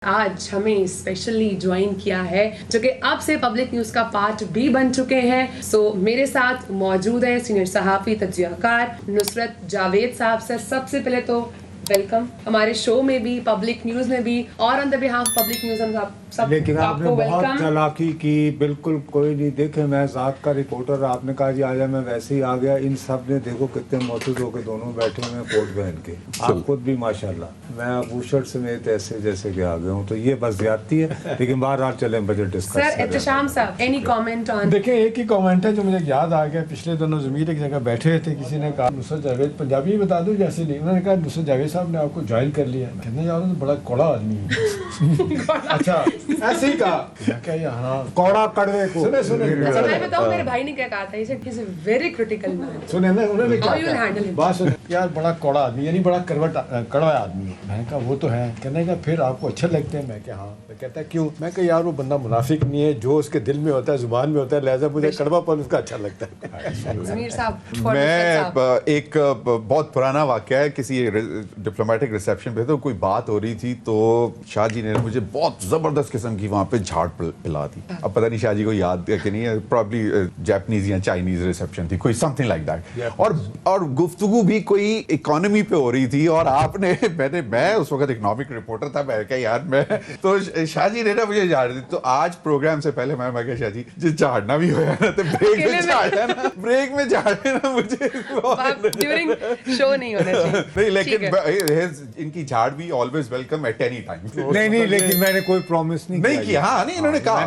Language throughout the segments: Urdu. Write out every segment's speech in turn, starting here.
آج ہمیں اسپیشلی جوائن کیا ہے جو کہ اب سے پبلک نیوز کا پارٹ بھی بن چکے ہیں. سو میرے ساتھ موجود ہیں سینئر صحافی تجزیہ کار نصرت جاوید صاحب. سر سب سے پہلے تو ویلکم ہمارے شو میں بھی, پبلک نیوز میں بھی, اور آن دا بہاف پبلک نیوز ہم سب لیکن آپ نے کو بہت ویلکم. چالاکی کی, بالکل کوئی نہیں. دیکھیں میں ذات کا رپورٹر, آپ نے کہا جی آجا, میں ویسے ہی آ گیا. ان سب نے دیکھو کتنے معتز ہو کے دونوں بیٹھے ہوئے ہیں کوٹ پہن کے. آپ خود بھی ماشاءاللہ, میں ابو شرٹ سمیت ایسے جیسے کہ آ گیا ہوں, تو یہ بس زیادتی ہے. لیکن بہرحال چلیں بجٹ ڈسکس. سر احتشام صاحب اینی کامنٹ آن؟ دیکھیں ایک ہی کامنٹ ہے جو مجھے یاد آ گیا. پچھلے دنوں ضمیر ایک جگہ بیٹھے تھے, کسی نے کہا نصرت جاوید, پنجابی میں بتا دوں جیسے نہیں, انہوں نے کہا نصرت جاوید صاحب نے آپ کو جوائن کر لیا. کہتے ہیں یار تو بڑا کوڑا آدمی ہے. اچھا ایسے ہی کہا, کیا یہاں کوڑا کڑوے کو اچھا میں بتاؤں میرے بھائی نے کیا کہا تھا, he is a very critical man. سنیں نا, انہوں نے How you will handle him? بات سنیں, یار بڑا کوڑا آدمی, یعنی بڑا کڑوا آدمی ہے. میں نے کہا وہ تو ہے. کہنے کا پھر آپ کو اچھے لگتے ہیں؟ میں کہ ہاں. کہتا ہے کیوں؟ میں کہ یار وہ بندہ منافق نہیں ہے, جو اس کے دل میں ہوتا ہے زبان میں ہوتا ہے, لہٰذا مجھے کڑوا پن اس کا اچھا لگتا ہے. ضمیر صاحب میں ایک بہت پرانا واقعہ ہے, کسی ڈپلومیٹک ریسیپشن پہ تو کوئی بات ہو رہی تھی, تو شاہ جی نے مجھے بہت زبردست قسم کی وہاں پہ جھاڑ پلا دی. اب پتہ نہیں شاہ جی کو یاد ہے کہ نہیں ہے, پرابلی جاپنیز یا چائنیز ریسیپشن تھی, کوئی سم تھنگ لائک دیٹ. اور گفتگو بھی کوئی اکانومی پہ ہو رہی تھی, اور آپ نے میں اس وقت اکنامک رپورٹر تھا, میں کہا یار میں تو شاہ جی نے نا مجھے جھاڑ دی. تو آج پروگرام سے پہلے میں کہا شاہ جی جھاڑنا بھی ہوا نا تو بریک میں جھاڑنا نا, بریک میں جھاڑنا نا مجھے ڈیورنگ شو نہیں ہونا چاہیے. نہیں, لیکن ان کی جھاڑ بھی always welcome at any time. نہیں, لیکن میں نے کوئی پرومس نہیں کیا. ہاں نہیں, انہوں نے کہا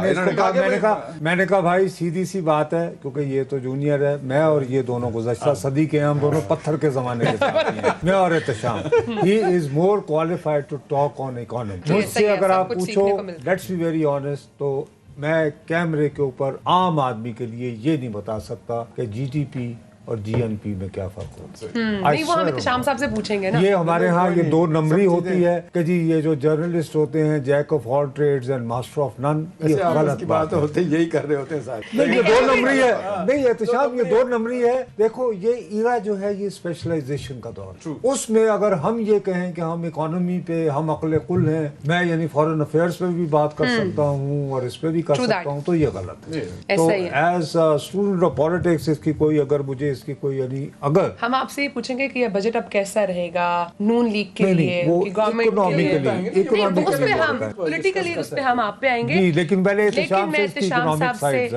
میں نے کہا بھائی سیدھی سی بات ہے, کیونکہ یہ تو جونیئر ہے, میں اور یہ دونوں گزشتہ صدی کے ہیں, ہم دونوں پتھر کے زمانے کے ساتھی ہیں, میں اور Ehtesham. He is more qualified to talk on economy. مجھ سے اگر آپ پوچھو, لیٹس بی ویری آنیسٹ, تو میں کیمرے کے اوپر عام آدمی کے لیے یہ نہیں بتا سکتا کہ جی ٹی پی اور جی این پی میں کیا فرق ہوتا ہے. نہیں وہ ہم احتشام صاحب سے پوچھیں گے نا. یہ ہمارے ہاں یہ دو نمبری ہوتی ہے کہ جی یہ جو جرنلسٹ ہوتے ہیں Jack of all trades and master of none, یہ غلط بات ہوتی ہے. یہی کر رہے ہوتے ہیں صاحب. نہیں, یہ دو نمبری ہے. نہیں احتشام, یہ دو نمبری ہے. دیکھو یہ ایرا جو ہے یہ اسپیشلائزیشن کا دور, اس میں اگر ہم یہ کہیں کہ ہم اکانومی پہ ہم عقل قل ہیں, میں یعنی فارن افیئرس پہ بھی بات کر سکتا ہوں اور اس پہ بھی کر سکتا ہوں, تو یہ غلط ہے. تو ایز اسٹوڈنٹ آف پالیٹکس اس کی کوئی, اگر مجھے اس کی کوئی, یعنی اگر ہم آپ سے یہ پوچھیں گے کہ یہ بجٹ اب کیسا رہے گا نون لیگ کے لیے, اکنامی کے لیے, اس پہ ہم پولیٹیکلی اس پہ ہم آپ پہ آئیں گے. لیکن پہلے احتشام سے اس کی اکنامک سائڈ.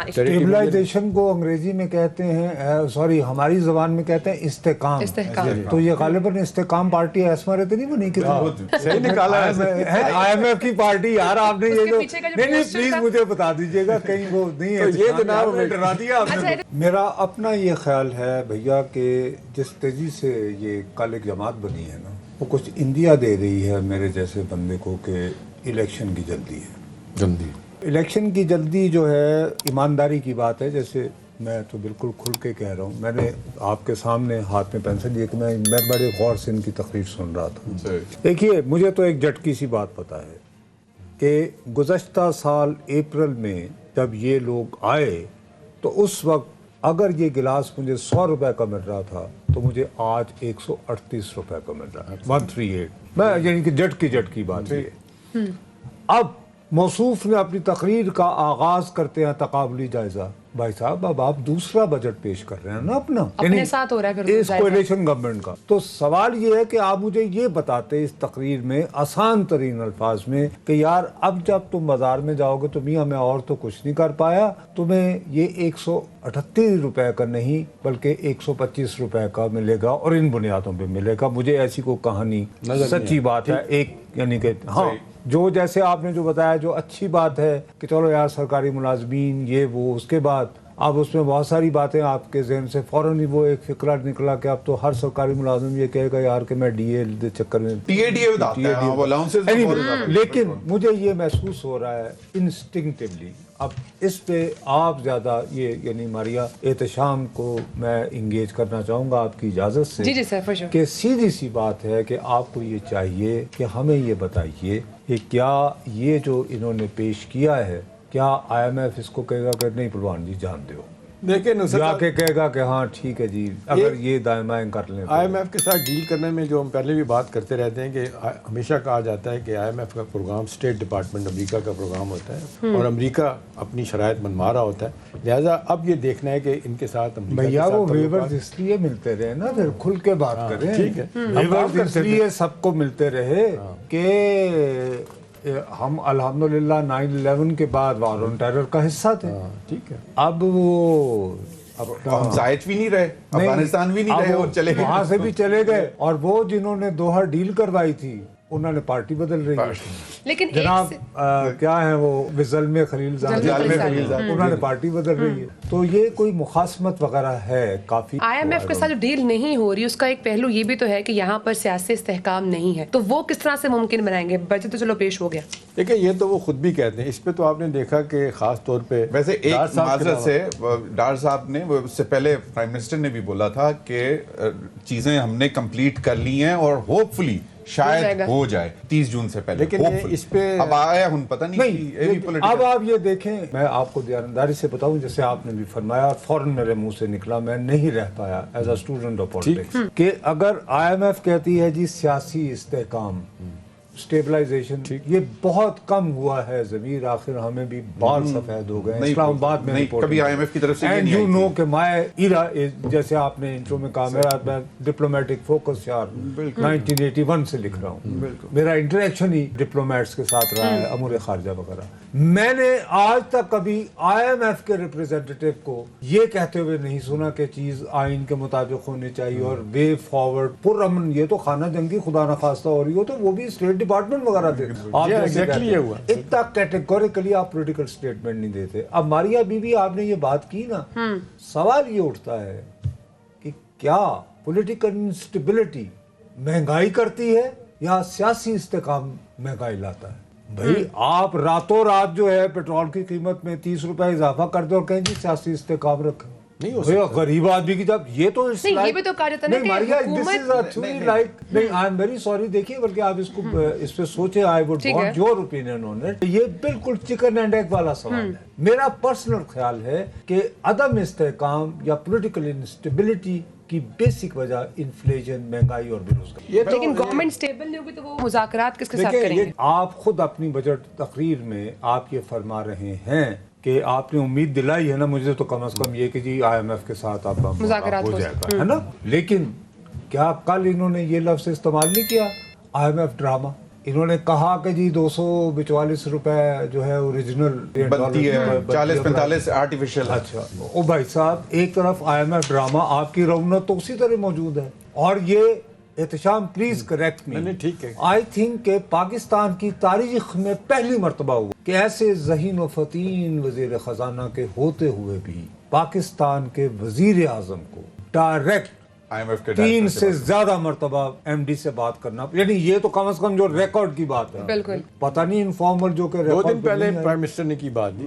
اسٹیبلائزیشن کو انگریزی میں کہتے ہیں, سوری ہماری زبان میں کہتے ہیں استحکام. تو یہ غالباً استحکام پارٹی ایسمارے تو نہیں بنی کہ صحیح نکالا ہے آئی ایم ایف کی پارٹی. یار آپ نے یہ جو, نہیں پلیز مجھے بتا دیجیے گا کہیں وہ نہیں ہے, یہ جناب ڈرا دیا. میرا اپنا یہ خیال ہے بھیا کہ جس تیزی سے یہ کل ایک جماعت بنی ہے نا, وہ کچھ انڈیا دے رہی ہے میرے جیسے بندے کو کہ الیکشن کی جلدی ہے. الیکشن کی جلدی جو ہے ایمانداری کی بات ہے. جیسے میں تو بالکل کھل کے کہہ رہا ہوں, میں نے آپ کے سامنے ہاتھ میں پینسل لیے کہ میں بڑے غور سے ان کی تقریر سن رہا تھا. دیکھیے مجھے تو ایک جھٹکی سی بات پتہ ہے کہ گزشتہ سال اپریل میں جب یہ لوگ آئے تو اس وقت اگر یہ گلاس مجھے 100 روپے کا مل رہا تھا تو مجھے آج 138 روپے کا مل رہا ہے, 138. میں یعنی کہ جھٹکی بات یہ. اب موصوف نے اپنی تقریر کا آغاز کرتے ہیں تقابلی جائزہ. بھائی صاحب اب آپ دوسرا بجٹ پیش کر رہے ہیں نا اپنا, اپنے ساتھ ہو رہا ہے اس کولیشن گورنمنٹ کا. تو سوال یہ ہے کہ آپ مجھے یہ بتاتے اس تقریر میں آسان ترین الفاظ میں کہ یار اب جب تم بازار میں جاؤ گے تو میاں میں اور تو کچھ نہیں کر پایا, تمہیں یہ 138 روپے کا نہیں بلکہ 125 روپے کا ملے گا اور ان بنیادوں پہ ملے گا. مجھے ایسی کوئی کہانی, سچی بات ہے ایک, یعنی کہ ہاں جو جیسے آپ نے جو بتایا جو اچھی بات ہے کہ چلو یار سرکاری ملازمین یہ وہ, اس کے بعد اب اس میں بہت ساری باتیں آپ کے ذہن سے فوراً ہی وہ ایک فکرہ نکلا کہ اب تو ہر سرکاری ملازم یہ کہے گا یار کہ میں ڈی اے چکر میں لیکن مجھے یہ محسوس ہو رہا ہے انسٹنکٹیولی. اب اس پہ آپ زیادہ یہ یعنی ماریا احتشام کو میں انگیج کرنا چاہوں گا آپ کی اجازت سے. جی سر, کہ سیدھی سی بات ہے کہ آپ کو یہ چاہیے کہ ہمیں یہ بتائیے کہ کیا یہ جو انہوں نے پیش کیا ہے, کیا آئی ایم ایف اس کو کہے گا کہ نہیں پلوان جی جان دو, دیکھیں جا کے کہے گا کہ ہاں ٹھیک ہے جی اگر یہ دائیں بائیں کر لیں. آئی ایم ایف کے ساتھ ڈیل کرنے میں جو ہم پہلے بھی بات کرتے رہتے ہیں کہ ہمیشہ کہا جاتا ہے کہ آئی ایم ایف کا پروگرام اسٹیٹ ڈپارٹمنٹ امریکہ کا پروگرام ہوتا ہے اور امریکہ اپنی شرائط منوا رہا ہوتا ہے, لہٰذا اب یہ دیکھنا ہے کہ ان کے ساتھ بھیا وہ ویورز اس لیے ملتے رہے نا, پھر کھل کے بات کریں. ٹھیک ہے, ویورز اس لیے سب کو ملتے رہے کہ ہم الحمدللہ 9/11 کے بعد وار آن ٹیرر کا حصہ تھے. ٹھیک ہے, اب وہ ہم زائد بھی نہیں رہے, افغانستان بھی نہیں رہے اور چلے گئے, وہاں سے بھی چلے گئے. اور وہ جنہوں نے دوحہ ڈیل کروائی تھی انہوں نے پارٹی بدل رہی ہے. لیکن جناب کیا ہے وہ وزلم خلیل زاد, انہوں نے پارٹی بدل رہی ہے. تو یہ کوئی مخاصمت وغیرہ ہے کافی. آئی ایم ایف کے ساتھ جو ڈیل نہیں ہو رہی اس کا ایک پہلو یہ بھی تو ہے کہ یہاں پر سیاسی استحکام نہیں ہے, تو وہ کس طرح سے ممکن بنائیں گے؟ بجٹ تو چلو پیش ہو گیا. دیکھیں یہ تو وہ خود بھی کہتے ہیں, اس پہ تو آپ نے دیکھا کہ خاص طور پہ ویسے ایک معذرت سے ڈار صاحب نے اس سے پہلے پرائم منسٹر نے بھی بولا تھا کہ چیزیں ہم نے کمپلیٹ کر لی ہیں اور ہوپ فلی شاید ہو جائے 30 جون سے پہلے. لیکن اس پہ اب آیا ہن پتہ نہیں. اب آپ یہ دیکھیں, میں آپ کو دیانتداری سے بتاؤں, جیسے آپ نے بھی فرمایا فوراً میرے منہ سے نکلا, میں نہیں رہ پایا as a student of politics, کہ اگر آئی ایم ایف کہتی ہے جی سیاسی استحکام اسٹیبلائزیشن, یہ بہت کم ہوا ہے ضمیر, آخر ہمیں بھی بال سفید ہو گئے. اسلام آباد میں کبھی آئی ایم ایف کی طرف سے اینڈ یو نو کہ مائی ایرا, جیسے آپ نے انٹرو میں کہا, میں ڈپلومیٹک فوکس یار 1981 سے لکھ رہا ہوں, میرا انٹریکشن ہی ڈپلومیٹس کے ساتھ رہا ہے, امور خارجہ وغیرہ. میں نے آج تک کبھی آئی ایم ایف کے ریپرزینٹیٹیو کو یہ کہتے ہوئے نہیں سنا کہ چیز آئین کے مطابق ہونی چاہیے اور وے فارورڈ پرامن. یہ تو خانہ جنگی خدا نخواستہ ہو رہی ہو تو وہ بھی اسٹیٹ ڈپارٹمنٹ وغیرہ تھے. اتنا کیٹیگوریکلی آپ پولیٹیکل اسٹیٹمنٹ نہیں دیتے. اب ماریا بی بی آپ نے یہ بات کی نا, سوال یہ اٹھتا ہے کہ کیا پولیٹیکل انسٹیبلٹی مہنگائی کرتی ہے یا سیاسی استحکام مہنگائی لاتا ہے؟ بھائی آپ راتوں رات جو ہے پیٹرول کی قیمت میں 30 روپے اضافہ کر دو اور کہیں جی سیاسی استحکام رکھیں. نہیں ہو سکتا. غریب آدمی کی جب یہ تو یہ بھی تو کہا جاتا ہے کہ حکومت, دیکھیے بلکہ آپ اس پہ سوچیں, I would want your opinion on it. یہ بالکل چکن اینڈ ایگ والا سوال ہے. میرا پرسنل خیال ہے کہ عدم استحکام یا پولیٹیکل انسٹیبلٹی کی بیسک وجہ انفلیشن, مہنگائی اور بے روزگاری. لیکن گورنمنٹ سٹیبل نہیں ہوگی تو وہ مذاکرات کس کے ساتھ کریں گے؟ آپ خود اپنی بجٹ تقریر میں آپ یہ فرما رہے ہیں کہ آپ نے امید دلائی ہے نا مجھے, تو کم از کم یہ کہ جی آئی ایم ایف کے ساتھ اب مذاکرات ہو جائے گا, ہے نا. لیکن کیا کل انہوں نے یہ لفظ استعمال نہیں کیا آئی ایم ایف ڈرامہ؟ انہوں نے کہا کہ جی 242 روپے جو ہے اوریجنل بنتی ہے, 40-45 آرٹیفیشل. اچھا او بھائی صاحب, ایک طرف آئی ایم ایف ڈرامہ, آپ کی رونق تو اسی طرح موجود ہے. اور یہ احتشام پلیز کریکٹ می, ٹھیک ہے, آئی تھنک کہ پاکستان کی تاریخ میں پہلی مرتبہ ہوا کہ ایسے ذہین و فطین وزیر خزانہ کے ہوتے ہوئے بھی پاکستان کے وزیر اعظم کو ڈائریکٹ 3 سے زیادہ مرتبہ ایم ڈی سے بات کرنا, یعنی یہ تو کم از کم جو ریکارڈ کی بات ہے. بالکل پتہ نہیں انفارمل جو کہ 2 دن پہلے پرائم منسٹر نے کی بات دی.